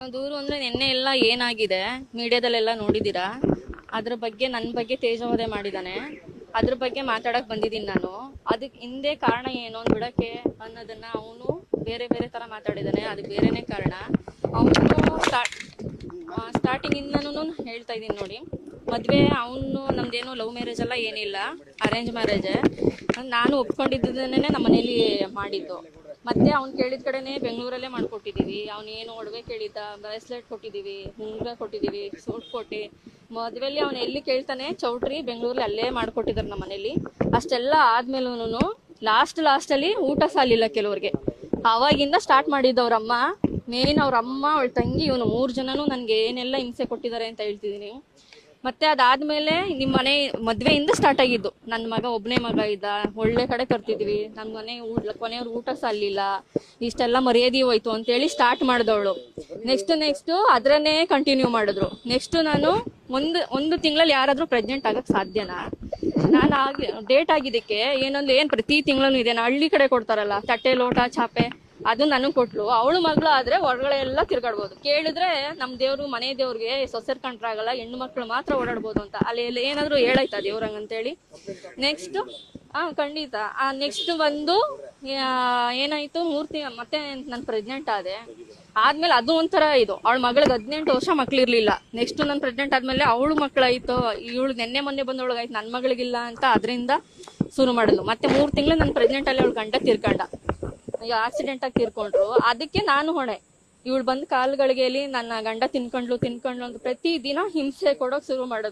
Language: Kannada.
ದೂರು ಅಂದ್ರೆ ನಿನ್ನೆ ಎಲ್ಲ ಏನಾಗಿದೆ ಮೀಡಿಯಾದಲ್ಲೆಲ್ಲ ನೋಡಿದೀರಾ. ಅದ್ರ ಬಗ್ಗೆ ನನ್ನ ಬಗ್ಗೆ ತೇಜೋವಧೆ ಮಾಡಿದಾನೆ. ಅದ್ರ ಬಗ್ಗೆ ಮಾತಾಡಕ್ ಬಂದಿದ್ದೀನಿ ನಾನು. ಅದಕ್ಕೆ ಹಿಂದೆ ಕಾರಣ ಏನು ಅಂತ ಬಿಡಕ್ಕೆ ಅನ್ನೋದನ್ನ ಅವನು ಬೇರೆ ಬೇರೆ ತರ ಮಾತಾಡಿದಾನೆ. ಅದಕ್ಕೆ ಬೇರೆನೆ ಕಾರಣ. ಅವನು ಸ್ಟಾರ್ಟಿಂಗ್ ಇಂದನೂ ಹೇಳ್ತಾ ಇದೀನಿ ನೋಡಿ. ಮದ್ವೆ ಅವನು ನಮ್ದೇನು ಲವ್ ಮ್ಯಾರೇಜ್ ಎಲ್ಲ ಏನಿಲ್ಲ, ಅರೇಂಜ್ ಮ್ಯಾರೇಜ್. ನಾನು ಒಪ್ಕೊಂಡಿದ್ದನ್ನೇ ನಮ್ಮ ಮನೇಲಿ ಮಾಡಿದ್ದು. ಮತ್ತೆ ಅವ್ನು ಕೇಳಿದ ಕಡೆನೆ ಬೆಂಗಳೂರಲ್ಲೇ ಮಾಡ್ಕೊಟ್ಟಿದೀವಿ. ಏನು ಒಡವೆ ಕೇಳಿದ್ದ, ಬ್ರೇಸ್ಲೆಟ್ ಕೊಟ್ಟಿದೀವಿ, ಉಂಗುರ ಕೊಟ್ಟಿದೀವಿ, ಸೂಟ್ ಕೊಟ್ಟು ಮದ್ವೆಲಿ ಅವ್ನು ಎಲ್ಲಿ ಕೇಳ್ತಾನೆ ಚೌಟ್ರಿ ಬೆಂಗಳೂರಲ್ಲಿ ಅಲ್ಲೇ ಮಾಡ್ಕೊಟ್ಟಿದಾರೆ ನಮ್ಮ ಮನೇಲಿ. ಅಷ್ಟೆಲ್ಲ ಆದ್ಮೇಲೂನು ಲಾಸ್ಟ್ ಅಲ್ಲಿ ಊಟ ಸಾಲಿಲ್ಲ ಕೆಲವ್ರಿಗೆ. ಅವಾಗಿಂದ ಸ್ಟಾರ್ಟ್ ಮಾಡಿದ್ದು ಅವ್ರಮ್ಮ. ಮೇನ್ ಅವ್ರಮ್ಮ, ಅವಳ ತಂಗಿ, ಇವನು 3 ಜನನು ನನ್ಗೆ ಏನೆಲ್ಲ ಹಿಂಸೆ ಕೊಟ್ಟಿದ್ದಾರೆ ಅಂತ ಹೇಳ್ತಿದೀನಿ. ಮತ್ತೆ ಅದಾದ್ಮೇಲೆ ನಿಮ್ ಮನೆ ಮದ್ವೆಯಿಂದ ಸ್ಟಾರ್ಟ್ ಆಗಿದ್ದು. ನನ್ನ ಮಗ ಒಬ್ನೇ ಮಗ ಇದ್ದ, ಒಳ್ಳೆ ಕಡೆ ತರ್ತಿದ್ವಿ, ನನ್ ಮನೆ ಕೊನೆಯವ್ರು ಊಟ ಸಾಲಿಲ್ಲ, ಇಷ್ಟೆಲ್ಲ ಮರ್ಯಾದೆ ಹೋಯ್ತು ಅಂತೇಳಿ ಸ್ಟಾರ್ಟ್ ಮಾಡಿದವಳು. ನೆಕ್ಸ್ಟ್ ಅದ್ರನ್ನೇ ಕಂಟಿನ್ಯೂ ಮಾಡಿದ್ರು. ನೆಕ್ಸ್ಟ್ ನಾನು ಒಂದು ತಿಂಗಳಲ್ಲಿ ಯಾರಾದ್ರೂ ಪ್ರೆಗ್ನೆಂಟ್ ಆಗಕ್ ಸಾಧ್ಯನಾ? ನಾನು ಡೇಟ್ ಆಗಿದ್ದಕ್ಕೆ ಏನ್ ಪ್ರತಿ ತಿಂಗಳು ಇದೆ. ಹಳ್ಳಿ ಕಡೆ ಕೊಡ್ತಾರಲ್ಲ ತಟ್ಟೆ ಲೋಟ ಚಾಪೆ, ಅದು ನನಗ್ ಕೊಟ್ಲು. ಅವಳು ಮಗಳು ಆದ್ರೆ ಹೊರಗಡೆ ಎಲ್ಲ ತಿರ್ಗಾಡ್ಬೋದು. ಕೇಳಿದ್ರೆ ನಮ್ ದೇವ್ರು ಮನೆ ದೇವ್ರಿಗೆ ಸೊಸೆರ್ ಕಂಡ್ರಾಗಲ್ಲ, ಹೆಣ್ಣು ಮಕ್ಳು ಮಾತ್ರ ಓಡಾಡ್ಬೋದು ಅಂತ. ಅಲ್ಲಿ ಏನಾದ್ರು ಹೇಳಾಯ್ತಾ ದೇವ್ರಂಗಂತೇಳಿ. ನೆಕ್ಸ್ಟ್ ಖಂಡಿತ. ನೆಕ್ಸ್ಟ್ ಬಂದು ಏನಾಯ್ತು, 3 ತಿಂಗಳು ಮತ್ತೆ ನನ್ ಪ್ರೆಗ್ನೆಂಟ್ ಆದೆ. ಆದ್ಮೇಲೆ ಅದು ಒಂಥರ ಇದು. ಅವಳ ಮಗಳಿಗೆ 18 ವರ್ಷ ಮಕ್ಳಿರ್ಲಿಲ್ಲ. ನೆಕ್ಸ್ಟ್ ನನ್ ಪ್ರೆಗ್ನೆಂಟ್ ಆದ್ಮೇಲೆ ಅವಳು ಮಕ್ಳಾಯ್ತು. ಇವಳು ನೆನ್ನೆ ಮೊನ್ನೆ ಬಂದೊಳಗಾಯ್ತು, ನನ್ ಮಗಳಿಗಿಲ್ಲ ಅಂತ ಅದರಿಂದ ಶುರು ಮಾಡಿದ್ಲು. ಮತ್ತೆ 3 ತಿಂಗಳು ನನ್ ಪ್ರೆಗ್ನೆಂಟ್ ಅಲ್ಲಿ ಅವಳು ಗಂಡ ತೀರ್ಕೊಂಡ. ಆಕ್ಸಿಡೆಂಟ್ ಆಗಿ ತೀರ್ಕೊಂಡ್ರು. ಅದಕ್ಕೆ ನಾನು ಹೊಣೆ. ಇವಳು ಬಂದ್ ಕಾಲ್ಗಳಿಗೆಲಿ ನನ್ನ ಗಂಡ ತಿನ್ಕೊಂಡ್ಲು ಅಂತ ಪ್ರತಿ ದಿನ ಹಿಂಸೆ ಕೊಡೋಕ್ ಶುರು ಮಾಡಿದ್ಲು.